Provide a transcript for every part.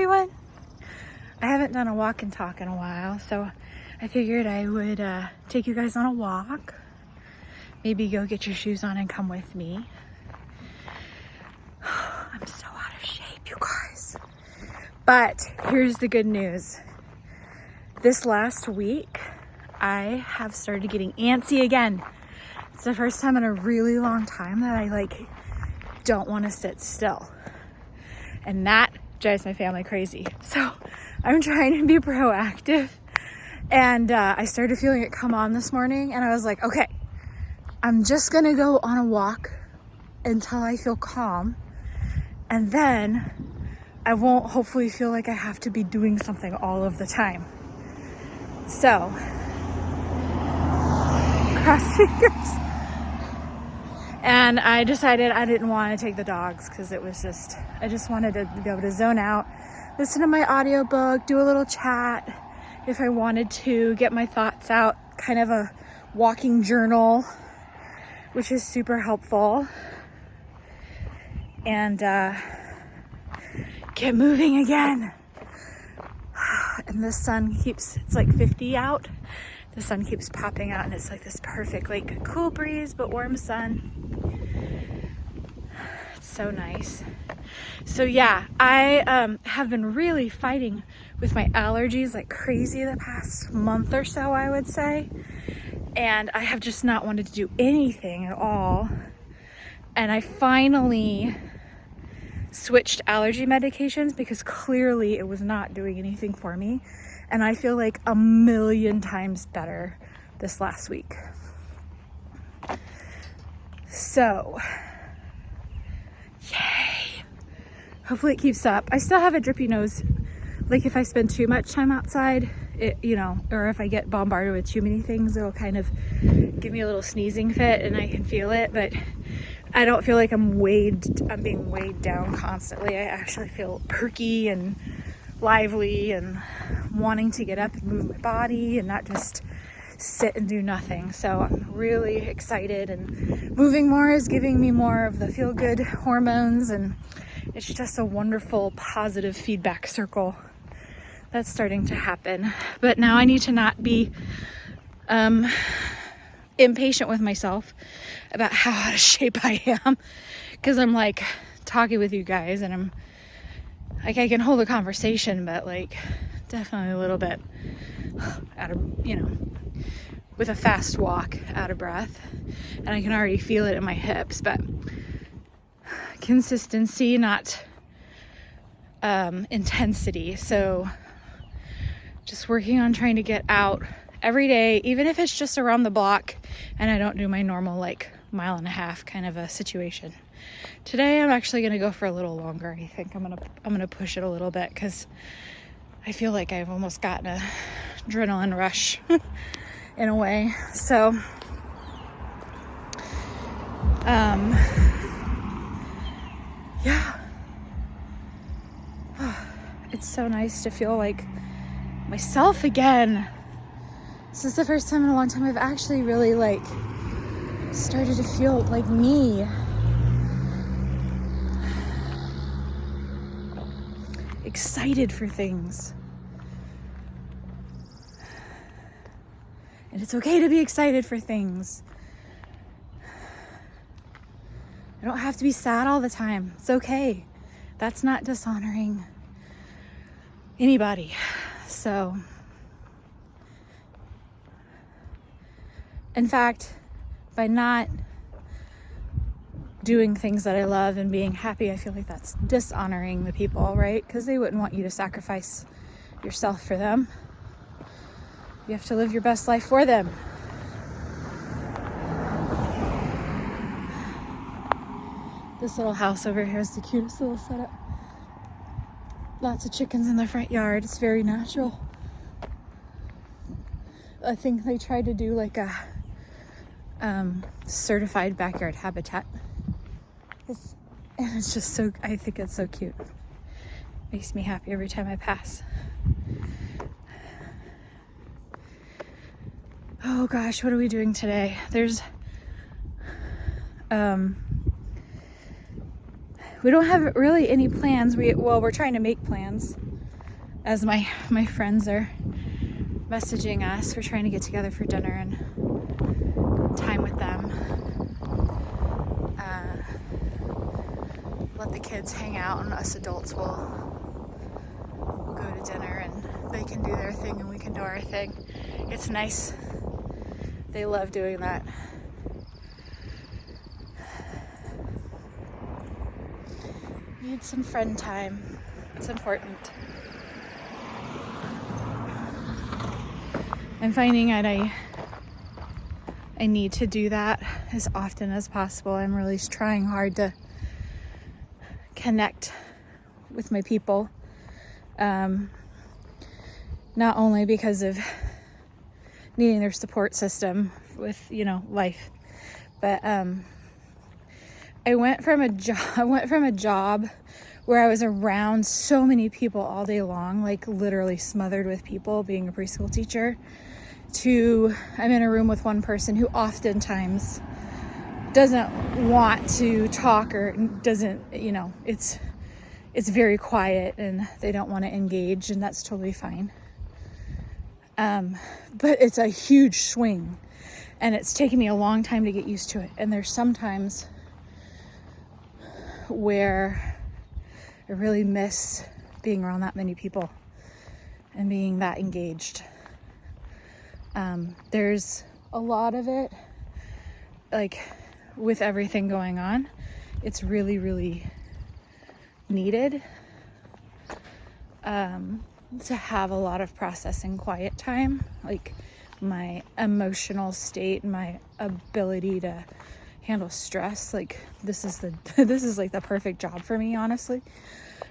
everyone. I haven't done a walk and talk in a while, so I figured I would take you guys on a walk. Maybe go get your shoes on and come with me. I'm so out of shape, you guys. But here's the good news. This last week, I have started getting antsy again. It's the first time in a really long time that I don't want to sit still. And that drives my family crazy. So I'm trying to be proactive. And I started feeling it come on this morning, and I was like, okay, I'm just gonna go on a walk until I feel calm. And then I won't hopefully feel like I have to be doing something all of the time. So, cross fingers. And I decided I didn't want to take the dogs because I just wanted to be able to zone out, listen to my audiobook, do a little chat if I wanted to, get my thoughts out, kind of a walking journal, which is super helpful. And get moving again. And the sun it's like 50 out. The sun keeps popping out, and it's like this perfect, cool breeze, but warm sun. It's so nice. So yeah, I have been really fighting with my allergies like crazy the past month or so, I would say. And I have just not wanted to do anything at all. And I finally switched allergy medications because clearly it was not doing anything for me. And I feel like a million times better this last week. So, yay. Hopefully it keeps up. I still have a drippy nose. Like if I spend too much time outside, or if I get bombarded with too many things, it'll kind of give me a little sneezing fit and I can feel it. But I don't feel like I'm being weighed down constantly. I actually feel perky and lively and wanting to get up and move my body and not just sit and do nothing. So I'm really excited, and moving more is giving me more of the feel-good hormones, and it's just a wonderful positive feedback circle that's starting to happen. But now I need to not be impatient with myself about how out of shape I am, because I'm talking with you guys and I'm I can hold a conversation, but definitely a little bit out of, with a fast walk, out of breath, and I can already feel it in my hips. But consistency, not intensity. So just working on trying to get out every day, even if it's just around the block and I don't do my normal mile and a half kind of a situation. Today I'm actually going to go for a little longer. I think I'm going to push it a little bit because I feel like I've almost gotten a adrenaline rush in a way. So yeah. It's so nice to feel like myself again. This is the first time in a long time I've actually really started to feel like me. Excited for things. And it's okay to be excited for things. I don't have to be sad all the time. It's okay. That's not dishonoring anybody. So, in fact, by not doing things that I love and being happy, I feel like that's dishonoring the people, right? Because they wouldn't want you to sacrifice yourself for them. You have to live your best life for them. This little house over here is the cutest little setup. Lots of chickens in the front yard. It's very natural. I think they tried to do a certified backyard habitat. It's just I think it's so cute. Makes me happy every time I pass. Oh gosh, what are we doing today? There's we don't have really any plans. We're trying to make plans. as my friends are messaging us. We're trying to get together for dinner and time with them. Let the kids hang out, and us adults will go to dinner, and they can do their thing and we can do our thing. It's nice. They love doing that. Need some friend time. It's important. I'm finding that I need to do that as often as possible. I'm really trying hard to connect with my people. Not only because of needing their support system with, life, but I went from a job where I was around so many people all day long, like literally smothered with people, being a preschool teacher, to I'm in a room with one person who oftentimes doesn't want to talk or doesn't, it's very quiet and they don't want to engage, and that's totally fine. But it's a huge swing, and it's taken me a long time to get used to it. And there's sometimes where I really miss being around that many people and being that engaged. There's a lot of it, like with everything going on, it's really, really needed to have a lot of processing quiet time, like my emotional state and my ability to handle stress. Like this is like the perfect job for me, honestly.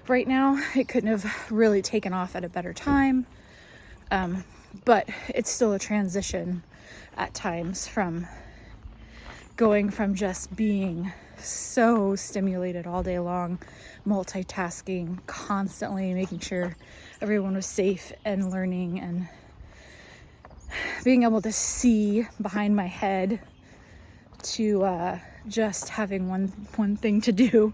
Right now, it couldn't have really taken off at a better time. But it's still a transition at times from going from just being so stimulated all day long, multitasking, constantly making sure everyone was safe and learning and being able to see behind my head, to just having one thing to do.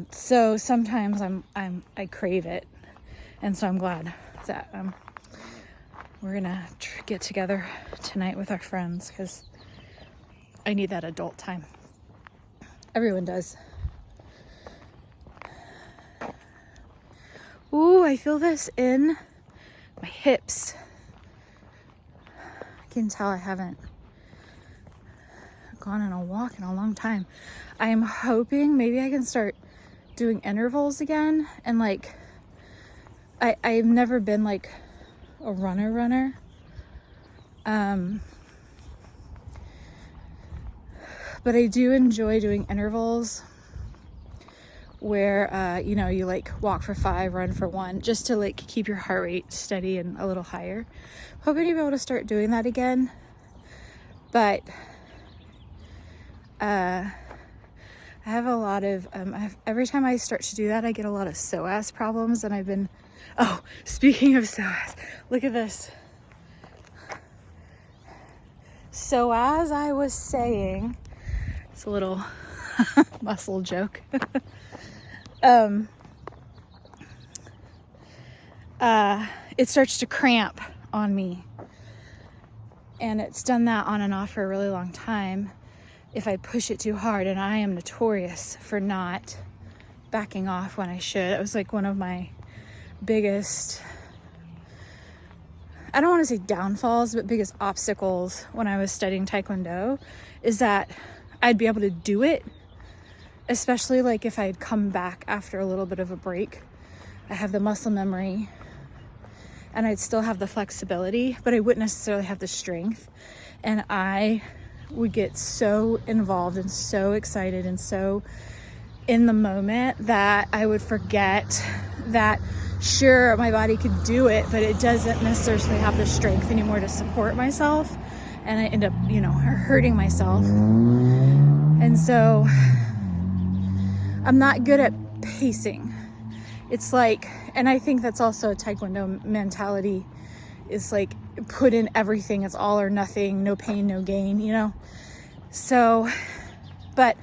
So sometimes I crave it, and so I'm glad that we're gonna get together tonight with our friends, because I need that adult time. Everyone does. Ooh, I feel this in my hips. I can tell I haven't gone on a walk in a long time. I am hoping maybe I can start doing intervals again, and like I've never been like a runner, but I do enjoy doing intervals where you like walk for 5, run for 1, just to like keep your heart rate steady and a little higher. Hoping to be able to start doing that again, but I have a lot of every time I start to do that, I get a lot of psoas problems, and I've been, speaking of psoas, look at this. So as I was saying, it's a little muscle joke. It starts to cramp on me, and it's done that on and off for a really long time if I push it too hard, and I am notorious for not backing off when I should. It was like one of my biggest, I don't want to say downfalls, but biggest obstacles when I was studying Taekwondo, is that I'd be able to do it, especially like if I'd come back after a little bit of a break. I have the muscle memory and I'd still have the flexibility, but I wouldn't necessarily have the strength. And I would get so involved and so excited and so in the moment that I would forget that sure, my body could do it, but it doesn't necessarily have the strength anymore to support myself. And I end up, hurting myself. And so I'm not good at pacing. It's like, and I think that's also a Taekwondo mentality, is like put in everything. It's all or nothing, no pain, no gain, So, but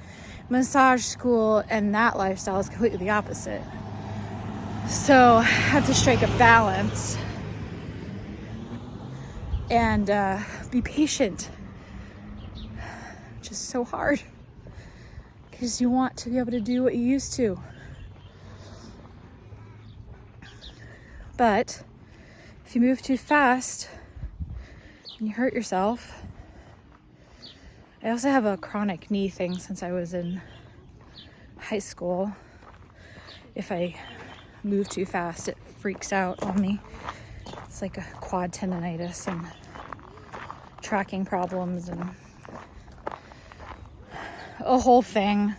massage school and that lifestyle is completely the opposite. So I have to strike a balance and be patient, which is so hard because you want to be able to do what you used to. But if you move too fast and you hurt yourself. I also have a chronic knee thing since I was in high school. If I move too fast, it freaks out on me. It's like a quad tendonitis and tracking problems and a whole thing.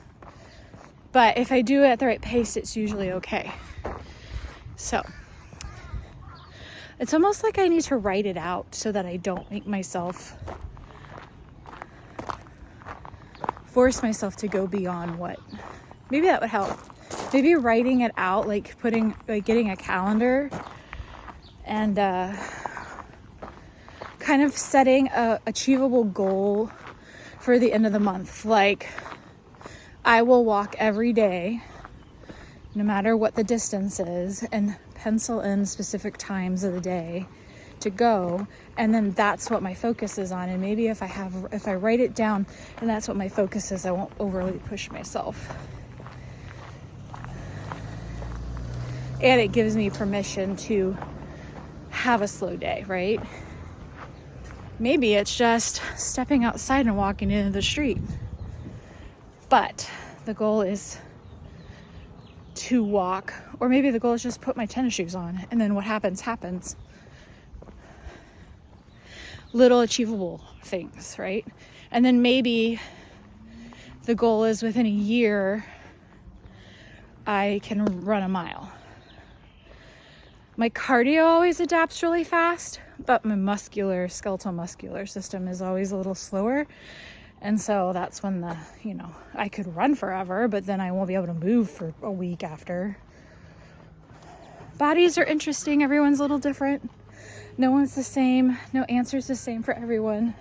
But if I do it at the right pace, it's usually okay. So it's almost like I need to write it out so that I don't make myself force myself to go beyond what. Maybe that would help. Maybe writing it out, like getting a calendar and kind of setting a achievable goal for the end of the month. Like, I will walk every day, no matter what the distance is, and pencil in specific times of the day to go, and then that's what my focus is on. And maybe if I write it down and that's what my focus is, I won't overly push myself. And it gives me permission to have a slow day, right? Maybe it's just stepping outside and walking into the street. But the goal is to walk, or maybe the goal is just put my tennis shoes on, and then what happens, happens. Little achievable things, right? And then maybe the goal is within a year, I can run a mile. My cardio always adapts really fast, but my skeletal muscular system is always a little slower. And so that's when I could run forever, but then I won't be able to move for a week after. Bodies are interesting. Everyone's a little different. No one's the same. No answer's the same for everyone.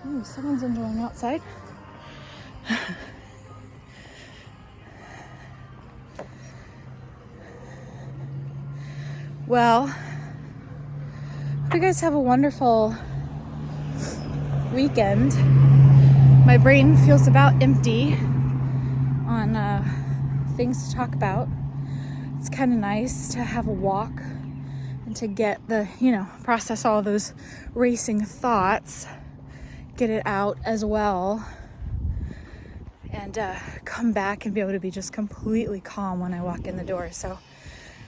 Ooh, someone's enjoying outside. Well, hope you guys have a wonderful weekend. My brain feels about empty on things to talk about. It's kind of nice to have a walk and to get process all those racing thoughts, get it out as well, and come back and be able to be just completely calm when I walk in the door. So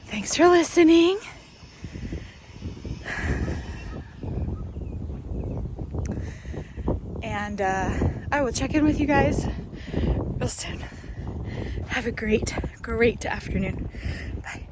thanks for listening. And I will check in with you guys real soon. Have a great afternoon. Bye.